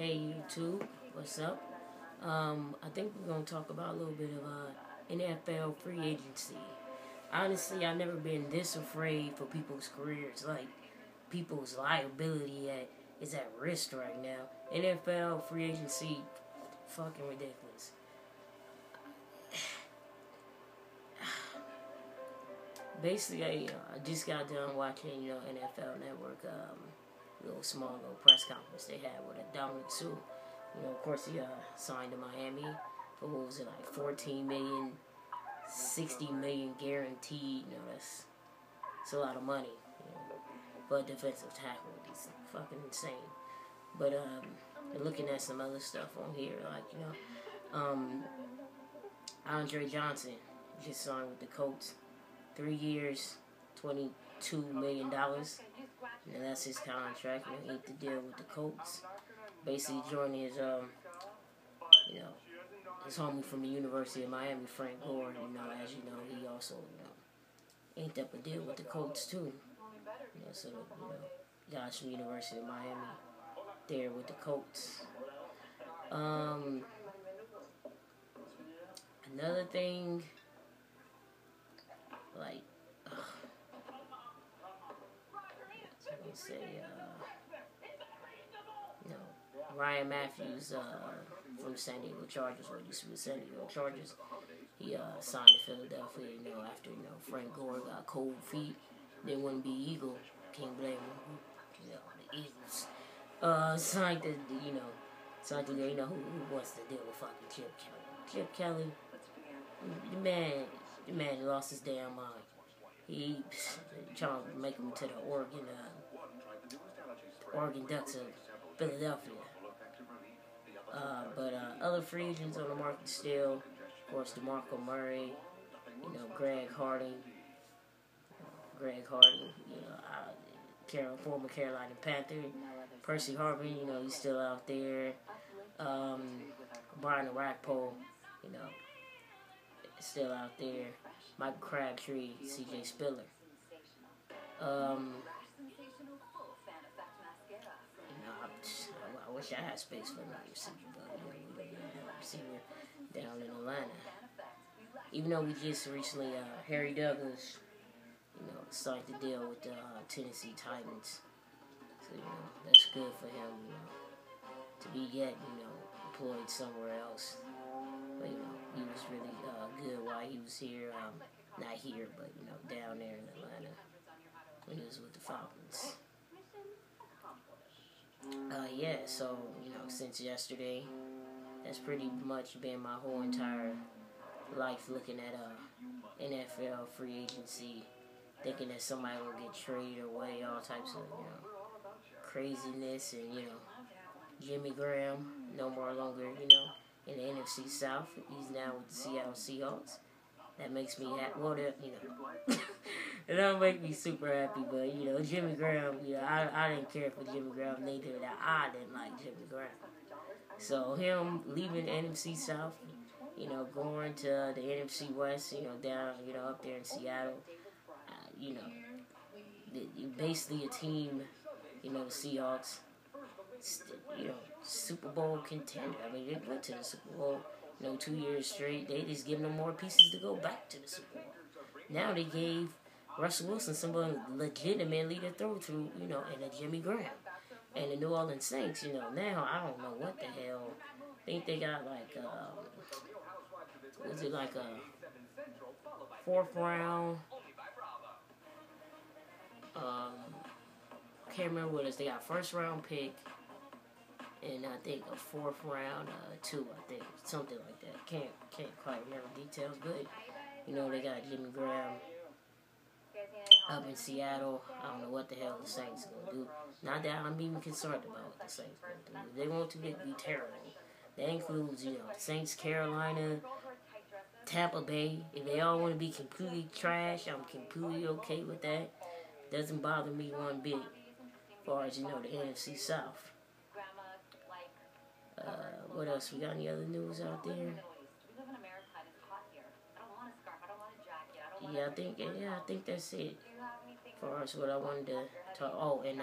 Hey YouTube, what's up? I think we're gonna talk about a little bit of NFL free agency. Honestly, I've never been this afraid for people's careers. Like people's liability is at risk right now. NFL free agency, fucking ridiculous. Basically, I just got done watching NFL Network, little press conference they had with Dominic Sue. Of course, he signed to Miami for what was it, like 14 million, 60 million guaranteed. That's a lot of money. But defensive tackle, he's fucking insane. But looking at some other stuff on here, like Andre Johnson just signed with the Colts, 3 years, $22 million. And that's his contract. He inked the deal with the Colts. Basically joining his homie from the University of Miami, Frank Gore. As you know, he also inked up a deal with the Colts too. So guys from the University of Miami there with the Colts. Another thing, like, let me say, Ryan Matthews from San Diego Chargers, or used to be San Diego Chargers, he signed to Philadelphia. After Frank Gore got cold feet, they wouldn't be Eagle. Can't blame him. The Eagles signed to signed to who wants to deal with fucking Chip Kelly? Chip Kelly, the man lost his damn mind. He trying to make him to the Oregon Ducks of Philadelphia. But other free agents on the market still, of course, DeMarco Murray, Greg Hardy, former Carolina Panther, Percy Harvin, he's still out there. Brian Orakpo, still out there. Michael Crabtree, C.J. Spiller. I wish I had space for another receiver, but we didn't have a receiver down in Atlanta. Even though we just recently, Harry Douglas, signed the deal with the Tennessee Titans. So, that's good for him, to be yet, employed somewhere else. But, he was really good while he was here, not here, but, down there in Atlanta when he was with the Falcons. So, since yesterday, that's pretty much been my whole entire life looking at NFL free agency, thinking that somebody will get traded away, all types of, craziness, and, Jimmy Graham, no longer, in the NFC South. He's now with the Seattle Seahawks. That makes me happy. Well, it don't make me super happy, but, Jimmy Graham, I didn't care for Jimmy Graham. Neither that I didn't like Jimmy Graham. So him leaving the NFC South, going to the NFC West, down, up there in Seattle, basically a team, the Seahawks, Super Bowl contender. I mean, they went to the Super Bowl, 2 years straight. They just giving them more pieces to go back to the Super Bowl. Now they gave Russell Wilson someone legitimately to throw to, and a Jimmy Graham. And the New Orleans Saints, now I don't know what the hell. I think they got was it like a 4th round? Can't remember what it is. They got 1st round pick, and I think a 4th round 2. I think something like that. Can't quite remember details, but they got Jimmy Graham up in Seattle. I don't know what the hell the Saints gonna do. Not that I'm even concerned about what the Saints gonna do. If they want to be terrible. That includes, Saints, Carolina, Tampa Bay. If they all want to be completely trash, I'm completely okay with that. Doesn't bother me one bit. As far as, the NFC South. What else? We got any other news out there? I think that's it. As far as what I wanted to talk. Oh, and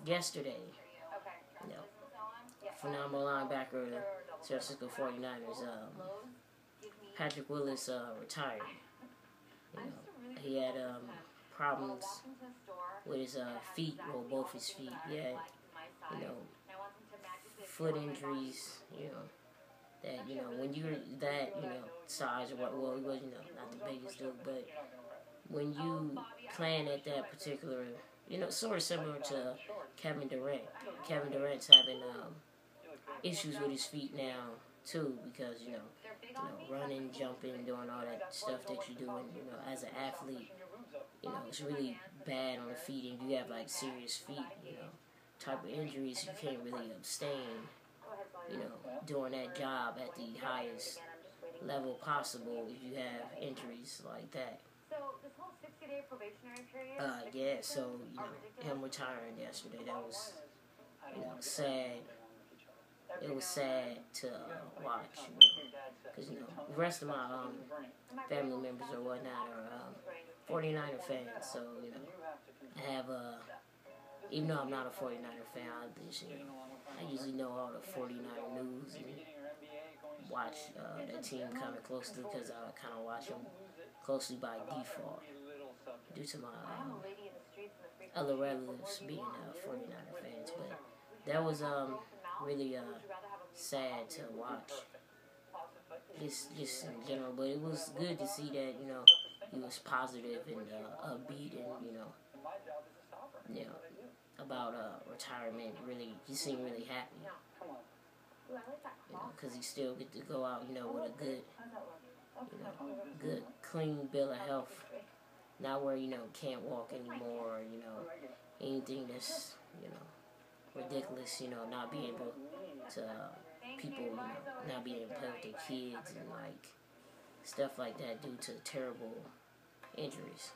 yesterday, you know, phenomenal linebacker of the San Francisco 49ers. Patrick Willis retired. You know, he had problems with his feet, well, both his feet. He had, you know, foot injuries. You know, that, you know, when you're that, you know, size or what, well, he was, you know, not the biggest dude, but when you playing at that particular, you know, sort of similar to Kevin Durant. Kevin Durant's having issues with his feet now too, because you know, running, jumping, doing all that stuff that you're doing, you know, as an athlete, you know, it's really bad on the feet, and you have like serious feet, you know, type of injuries. You can't really abstain, you know, doing that job at the highest level possible if you have injuries like that. Yeah, so, you know, him retiring yesterday, that was, you know, sad. It was sad to watch, you know, because, you know, the rest of my family members or whatnot are 49er fans, so, you know, I have even though I'm not a 49er fan, I usually know all the 49er news and watch that team kind of closely because I kind of watch them closely by default due to my other relatives being 49er fans. But that was really sad to watch, just in general. But it was good to see that, you know, he was positive and upbeat, and you know about retirement. Really, he seemed really happy. You know, because he still get to go out, you know, with a good, you know, good clean bill of health. Not where, you know, can't walk anymore, or, you know, anything that's, you know, ridiculous, you know, not being able to, people, you know, not being able to play with their kids and, like, stuff like that due to terrible injuries.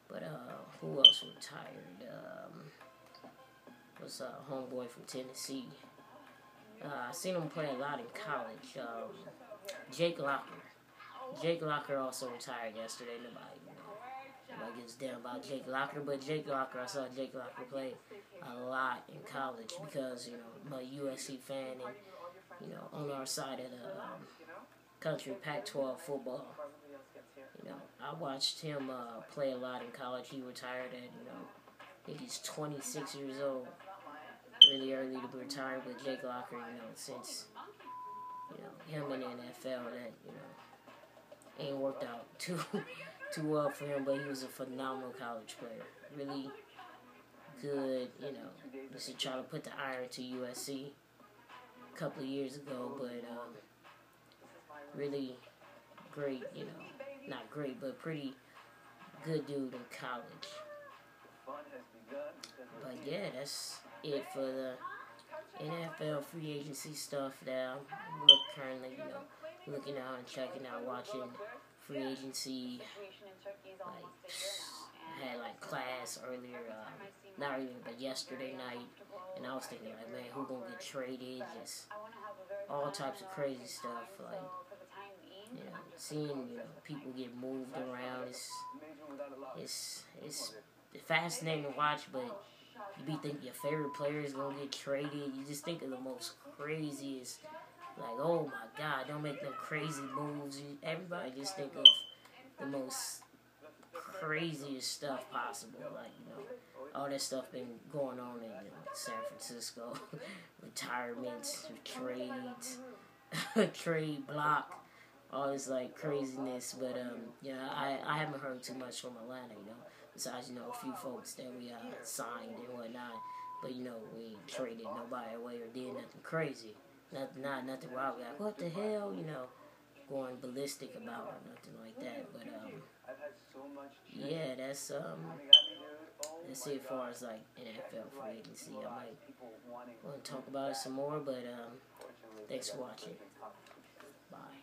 But, who else retired? Was a homeboy from Tennessee. I seen him play a lot in college. Jake Locker. Jake Locker also retired yesterday. Nobody gives a damn about Jake Locker, but Jake Locker, I saw Jake Locker play a lot in college because, you know, I'm a USC fan, and, you know, on our side of the country, Pac-12 football, you know, I watched him play a lot in college. He retired at, you know, I think he's 26 years old. Really early to retire, but Jake Locker, you know, since, you know, him in the NFL, that, you know, ain't worked out too well for him, but he was a phenomenal college player. Really good, you know. Used to try to put the iron to USC a couple of years ago, but really great, you know, not great, but pretty good dude in college. But yeah, that's it for the NFL free agency stuff that I'm currently, you know, looking out and checking out, watching free agency. Like, I had like class earlier, not earlier, but yesterday night, and I was thinking like, man, who gonna get traded? Just all types of crazy stuff. Like, you know, seeing, you know, people get moved around. It's fascinating to watch, but you be thinking your favorite player is gonna get traded. You just think of the most craziest, like, oh my God, don't make no crazy moves. Everybody just think of the most craziest stuff possible. Like, you know, all that stuff been going on in, you know, San Francisco. Retirements, trades, trade block, all this like craziness. But you know, I haven't heard too much from Atlanta, you know. Besides, you know, a few folks that we signed and whatnot. But, you know, we ain't traded nobody away or did nothing crazy. Nothing wild. Like, what the hell, you know, going ballistic about or nothing like that. But, yeah, that's it as far as, like, NFL free agency. I might want to talk about it some more, but thanks for watching. Bye.